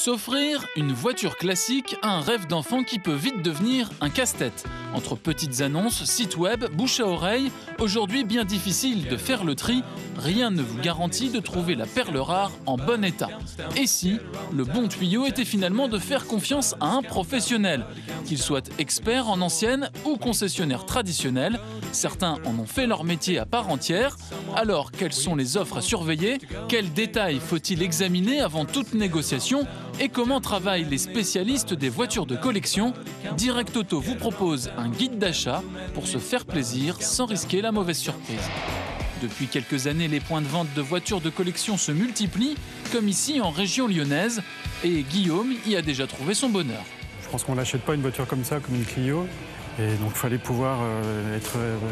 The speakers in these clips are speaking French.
S'offrir une voiture classique, un rêve d'enfant qui peut vite devenir un casse-tête. Entre petites annonces, sites web, bouche à oreille, aujourd'hui bien difficile de faire le tri, rien ne vous garantit de trouver la perle rare en bon état. Et si le bon tuyau était finalement de faire confiance à un professionnel, qu'il soit expert en ancienne ou concessionnaire traditionnel, certains en ont fait leur métier à part entière. Alors, quelles sont les offres à surveiller? Quels détails faut-il examiner avant toute négociation? Et comment travaillent les spécialistes des voitures de collection? Direct Auto vous propose un guide d'achat pour se faire plaisir sans risquer la mauvaise surprise. Depuis quelques années, les points de vente de voitures de collection se multiplient, comme ici en région lyonnaise, et Guillaume y a déjà trouvé son bonheur. Je pense qu'on n'achète pas une voiture comme ça, comme une Clio, et donc il fallait pouvoir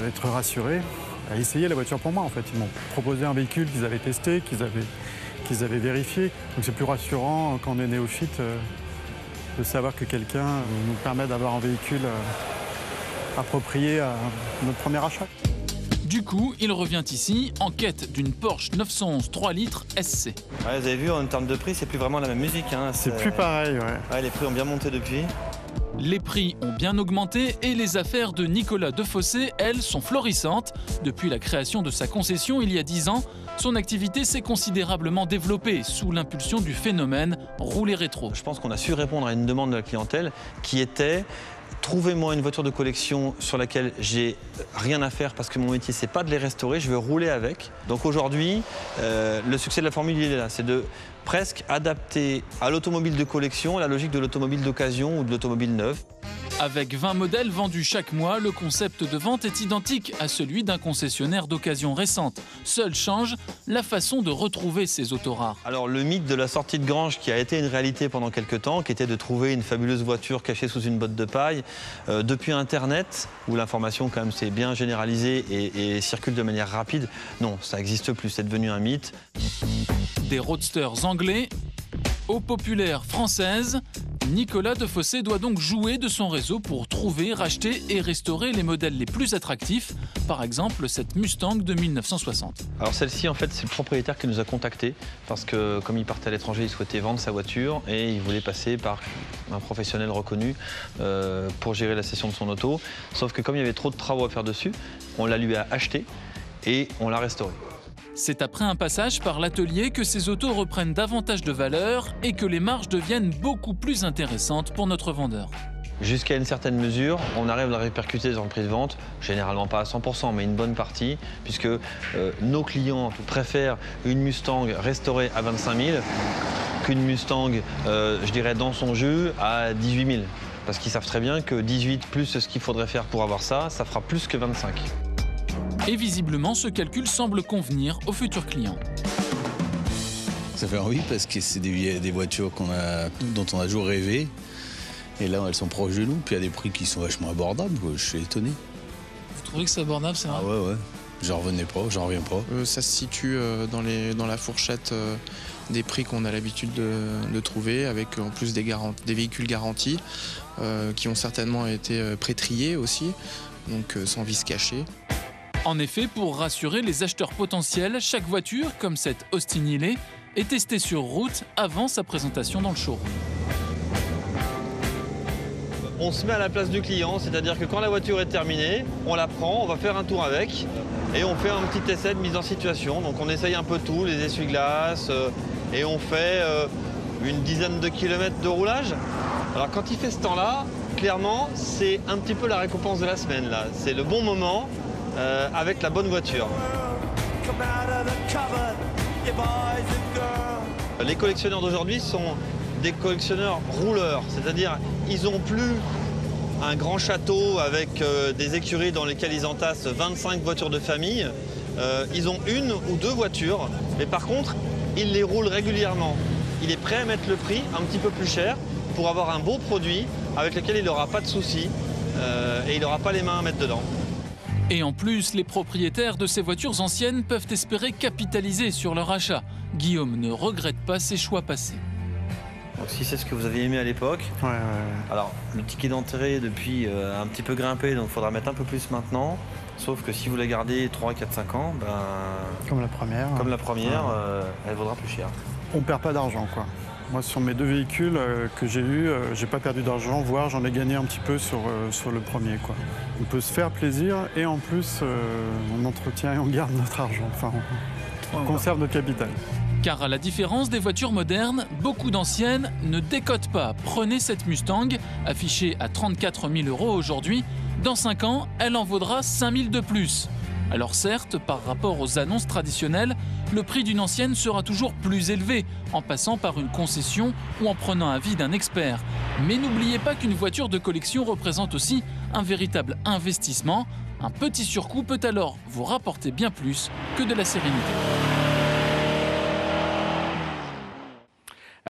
être rassuré à essayer la voiture pour moi. En fait, ils m'ont proposé un véhicule qu'ils avaient testé, qu'ils avaient vérifié. Donc c'est plus rassurant quand on est néophyte de savoir que quelqu'un nous permet d'avoir un véhicule approprié à notre premier achat. Du coup, il revient ici en quête d'une Porsche 911 3 litres SC. Ouais, vous avez vu, en termes de prix, c'est plus vraiment la même musique. Hein. C'est plus pareil, ouais. Ouais, les prix ont bien monté depuis. Les prix ont bien augmenté et les affaires de Nicolas Defossé, elles, sont florissantes. Depuis la création de sa concession il y a 10 ans, son activité s'est considérablement développée sous l'impulsion du phénomène rouler rétro. Je pense qu'on a su répondre à une demande de la clientèle qui était: trouvez-moi une voiture de collection sur laquelle j'ai rien à faire parce que mon métier c'est pas de les restaurer, je veux rouler avec. Donc aujourd'hui, le succès de la formule il est là, c'est de presque adapter à l'automobile de collection la logique de l'automobile d'occasion ou de l'automobile neuve. Avec 20 modèles vendus chaque mois, le concept de vente est identique à celui d'un concessionnaire d'occasion récente. Seul change la façon de retrouver ces autos rares. Alors le mythe de la sortie de grange qui a été une réalité pendant quelques temps, qui était de trouver une fabuleuse voiture cachée sous une botte de paille, depuis Internet, où l'information quand même s'est bien généralisée et circule de manière rapide, non, ça n'existe plus, c'est devenu un mythe. Des roadsters anglais aux populaires françaises, Nicolas Defossé doit donc jouer de son réseau pour trouver, racheter et restaurer les modèles les plus attractifs, par exemple cette Mustang de 1960. Alors celle-ci, en fait, c'est le propriétaire qui nous a contactés parce que comme il partait à l'étranger, il souhaitait vendre sa voiture et il voulait passer par un professionnel reconnu pour gérer la cession de son auto. Sauf que comme il y avait trop de travaux à faire dessus, on la lui a achetée et on l'a restaurée. C'est après un passage par l'atelier que ces autos reprennent davantage de valeur et que les marges deviennent beaucoup plus intéressantes pour notre vendeur. Jusqu'à une certaine mesure, on arrive à la répercuter dans le prix de vente, généralement pas à 100%, mais une bonne partie, puisque nos clients préfèrent une Mustang restaurée à 25 000 qu'une Mustang, je dirais, dans son jus à 18 000. Parce qu'ils savent très bien que 18 plus ce qu'il faudrait faire pour avoir ça, ça fera plus que 25. Et visiblement, ce calcul semble convenir aux futurs clients. Ça fait envie parce que c'est des voitures dont on a toujours rêvé. Et là, elles sont proches de nous, puis il y a des prix qui sont vachement abordables, quoi. Je suis étonné. Vous trouvez que c'est abordable, c'est vrai? Ah ouais, j'en reviens pas. Ça se situe dans la fourchette des prix qu'on a l'habitude de trouver, avec en plus des véhicules garantis, qui ont certainement été pré-triés aussi, donc sans vis caché. En effet, pour rassurer les acheteurs potentiels, chaque voiture, comme cette Austin Healey, est testée sur route avant sa présentation dans le showroom. On se met à la place du client, c'est-à-dire que quand la voiture est terminée, on la prend, on va faire un tour avec et on fait un petit essai de mise en situation. Donc on essaye un peu tout, les essuie-glaces, et on fait une dizaine de kilomètres de roulage. Alors quand il fait ce temps-là, clairement, c'est un petit peu la récompense de la semaine, là. C'est le bon moment. Avec la bonne voiture. Les collectionneurs d'aujourd'hui sont des collectionneurs rouleurs, c'est-à-dire ils n'ont plus un grand château avec des écuries dans lesquelles ils entassent 25 voitures de famille. Ils ont une ou deux voitures, mais par contre, ils les roulent régulièrement. Il est prêt à mettre le prix un petit peu plus cher pour avoir un beau produit avec lequel il n'aura pas de soucis et il n'aura pas les mains à mettre dedans. Et en plus, les propriétaires de ces voitures anciennes peuvent espérer capitaliser sur leur achat. Guillaume ne regrette pas ses choix passés. Donc si c'est ce que vous aviez aimé à l'époque, alors le ticket d'entrée depuis a un petit peu grimpé, donc il faudra mettre un peu plus maintenant. Sauf que si vous la gardez 3, 4, 5 ans, comme la première, elle vaudra plus cher. On perd pas d'argent, quoi. Moi, sur mes 2 véhicules que j'ai eus, j'ai pas perdu d'argent, voire j'en ai gagné un petit peu sur le premier, quoi. On peut se faire plaisir et en plus, on entretient et on garde notre argent. Enfin, on conserve notre capital. Car à la différence des voitures modernes, beaucoup d'anciennes ne décotent pas. Prenez cette Mustang, affichée à 34 000 € aujourd'hui. Dans 5 ans, elle en vaudra 5 000 de plus. Alors certes, par rapport aux annonces traditionnelles, le prix d'une ancienne sera toujours plus élevé, en passant par une concession ou en prenant avis d'un expert. Mais n'oubliez pas qu'une voiture de collection représente aussi un véritable investissement. Un petit surcoût peut alors vous rapporter bien plus que de la sérénité.